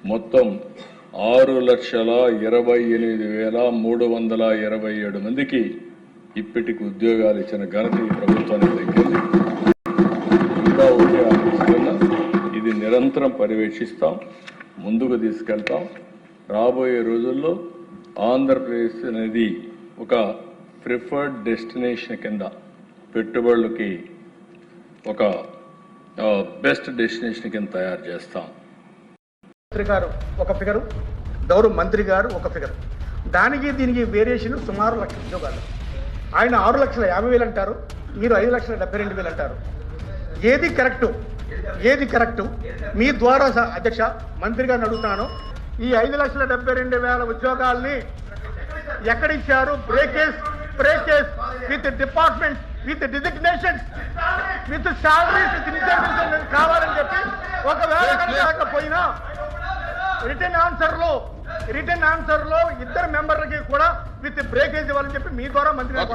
మొత్తం 6,28,327 మందికి ఇప్పటికి ఉద్యోగాలు ఇచ్చిన ఘనత ఈ ప్రభుత్వానికి దక్కింది. ఇంకా ఉండే ఆలోచన ఇది నిరంతరం పర్యవేక్షిస్తాం, ముందుకు తీసుకెళ్తాం. రాబోయే రోజుల్లో ఆంధ్రప్రదేశ్ అనేది ఒక ప్రిఫర్డ్ డెస్టినేషన్ కింద పెట్టుబడులకి ఒక బెస్ట్ డెస్టినేషన్ కింద తయారు చేస్తాం. మంత్రి గారు ఒక ఫిగరు, గౌరవ మంత్రి గారు ఒక ఫిగరు, దానికి దీనికి వేరియేషన్ సుమారు 1,00,000 ఉద్యోగాలు. ఆయన 6,50,000 అంటారు, మీరు 5,72,000 అంటారు. ఏది కరెక్టు? మీ ద్వారా అధ్యక్ష మంత్రి గారిని అడుగుతాను, ఈ 5,72,000 ఉద్యోగాల్ని ఎక్కడిచ్చారు? Breakage with department, with designations, with salaries, with incentives కావాలని చెప్పి ఒకవేళ కనుకపోయినా రిటర్న్ ఆన్సర్ లో 2 మెంబర్లకి కూడా విత్ బ్రేకేజ్ ఇవ్వాలని చెప్పి మీ ద్వారా మంత్రి గారు